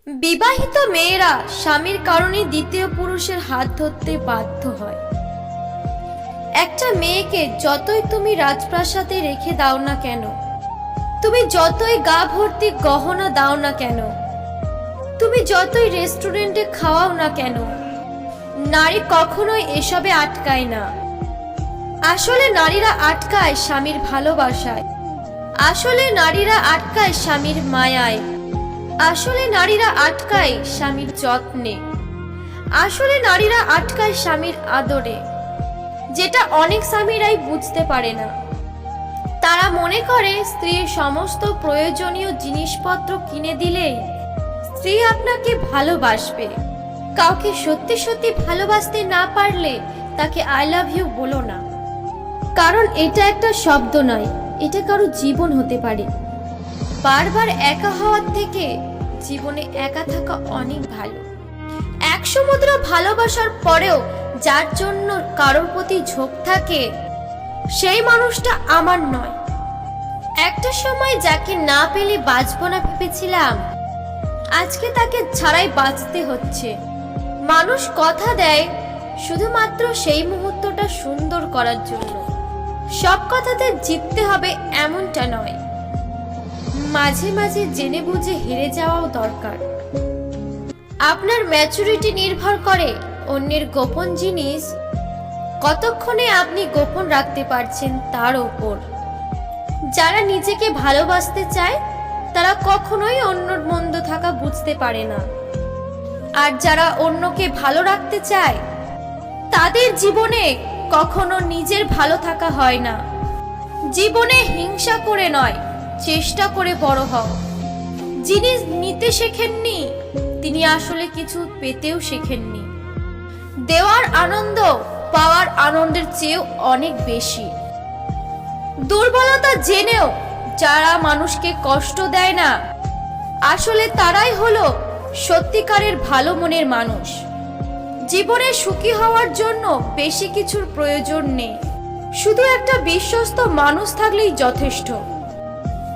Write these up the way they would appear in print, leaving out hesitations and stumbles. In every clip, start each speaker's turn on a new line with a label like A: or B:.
A: বিবাহিত মেয়েরা স্বামীর কারণে দ্বিতীয় পুরুষের হাত ধরতে বাধ্য হয়। একটা মেয়েকে যতই তুমি রাজপ্রাসাদে রেখে দাও না কেন, তুমি যতই গা ভর্তি গহনা দাও না কেন, তুমি যতই রেস্টুরেন্টে খাওয়াও না কেন, নারী কখনোই এসবে আটকায় না। আসলে নারীরা আটকায় স্বামীর ভালোবাসায়, আসলে নারীরা আটকায় স্বামীর মায়ায়, আসলে নারীরা আটকায় স্বামীর যত্নে, আসলে নারীরা আটকায় স্বামীর আদরে, যেটা অনেক স্বামীরাই বুঝতে পারে না। তারা মনে করে স্ত্রীর সমস্ত প্রয়োজনীয় জিনিসপত্র কিনে দিলেই স্ত্রী আপনাকে ভালোবাসবে। কাউকে সত্যি সত্যি ভালোবাসতে না পারলে তাকে আই লাভ ইউ বলো না, কারণ এটা একটা শব্দ নয়, এটা কারো জীবন হতে পারে। বারবার একা হওয়ার থেকে জীবনে একা থাকা অনেক ভালো। 100 মুদ্রা ভালোবাসার পরেও যার জন্য কারোর প্রতি ঝোঁক থাকে, সেই মানুষটা আমার নয়। একটা সময় যাকে না পেলে বাঁচবো না ভেবেছিলাম, আজকে তাকে ছাড়াই বাঁচতে হচ্ছে। মানুষ কথা দেয় শুধুমাত্র সেই মুহূর্তটা সুন্দর করার জন্য, সব কথাতে জিততে হবে এমনটা নয়। মাঝে মাঝে জেনে বুঝে হেরে যাওয়াও দরকার। আপনার ম্যাচুরিটি নির্ভর করে অন্যের গোপন জিনিস কতক্ষণে আপনি গোপন রাখতে পারছেন তার উপর। যারা নিজেকে ভালোবাসতে চায় তারা কখনোই অন্যর মন্দ থাকা বুঝতে পারে না, আর যারা অন্যকে ভালো রাখতে চায় তাদের জীবনে কখনো নিজের ভালো থাকা হয় না। জীবনে হিংসা করে নয়, চেষ্টা করে বড় হও। যিনি নিতে শেখেননি তিনি আসলে কিছু পেতেও শেখেননি। দেওয়ার আনন্দ পাওয়ার আনন্দের চেয়েও অনেক বেশি। দুর্বলতা জেনেও যারা মানুষকে কষ্ট দেয় না, আসলে তারাই হলো সত্যিকারের ভালো মনের মানুষ। জীবনে সুখী হওয়ার জন্য বেশি কিছুর প্রয়োজন নেই, শুধু একটা বিশ্বস্ত মানুষ থাকলেই যথেষ্ট।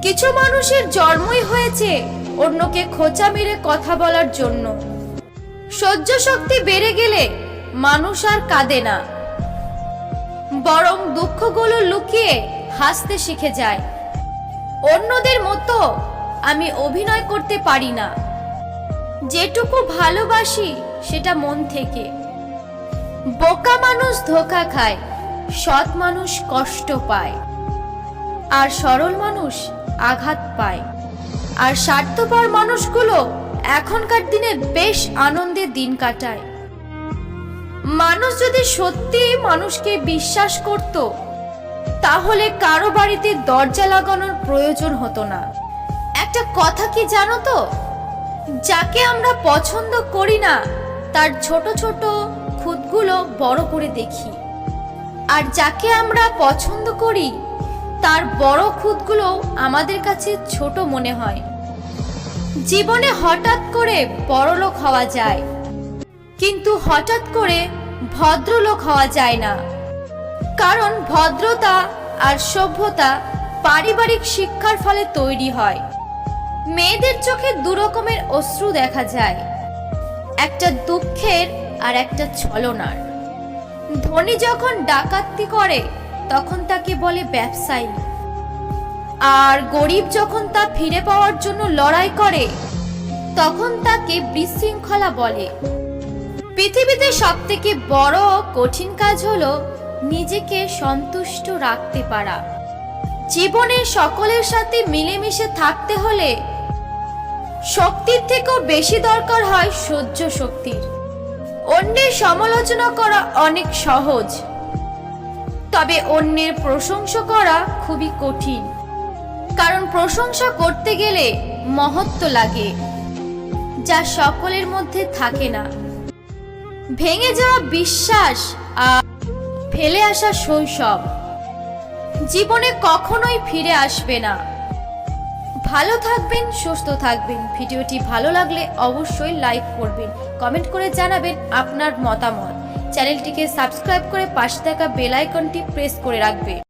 A: কিছু মানুষের জন্মই হয়েছে অন্যকে খোঁচা মেরে কথা বলার জন্য। সহ্য শক্তি বেড়ে গেলে মানুষ আর কাঁদে না, বরং দুঃখগুলো লুকিয়ে হাসতে শিখে যায়। অন্যদের মতো আমি অভিনয় করতে পারি না, যেটুকু ভালোবাসি সেটা মন থেকে। বোকা মানুষ ধোঁকা খায়, সৎ মানুষ কষ্ট পায়, আর সরল মানুষ আঘাত পায়। আর স্বার্থপর মানুষগুলো এখনকার দিনে বেশ আনন্দে দিন কাটায়। মানুষ যদি সত্যি মানুষকে বিশ্বাস করত, তাহলে কারো বাড়িতে দরজা লাগানোর প্রয়োজন হতো না। একটা কথা কি জানো তো, যাকে আমরা পছন্দ করি না তার ছোট ছোট খুঁতগুলো বড় করে দেখি, আর যাকে আমরা পছন্দ করি তার বড় খুঁতগুলো আমাদের কাছে ছোট মনে হয়। জীবনে হঠাৎ করে বড়লোক হওয়া যায়, কিন্তু হঠাৎ করে ভদ্রলোক হওয়া যায় না। কারণ ভদ্রতা আর সভ্যতা পারিবারিক শিক্ষার ফলে তৈরি হয়। মেয়েদের চোখে দুরকমের অশ্রু দেখা যায়, একটা দুঃখের আর একটা ছলনার। ধনী যখন ডাকাতি করে তখন তাকে বলে ব্যবসায়ী, আর গরিব যখন তা ফিরে পাওয়ার জন্য লড়াই করে তখন তাকে বিশৃঙ্খলা বলে। পৃথিবীতে সবথেকে বড় কঠিন কাজ হলো নিজেকে সন্তুষ্ট রাখতে পারা। জীবনে সকলের সাথে মিলেমিশে থাকতে হলে শক্তির থেকেও বেশি দরকার হয় সহ্য শক্তির। অন্যের সমালোচনা করা অনেক সহজ, তবে অন্যের প্রশংসা করা খুবই কঠিন। কারণ প্রশংসা করতে গেলে মহত্ব লাগে, যা সকলের মধ্যে থাকে না। ভেঙে যাওয়া বিশ্বাস আর ফেলে আসা শৈশব জীবনে কখনোই ফিরে আসবে না। ভালো থাকবেন, সুস্থ থাকবেন। ভিডিওটি ভালো লাগলে অবশ্যই লাইক করবেন, কমেন্ট করে জানাবেন আপনার মতামত। চ্যানেলটিকে সাবস্ক্রাইব করে পাশে থাকা বেল আইকনটি প্রেস করে রাখবেন।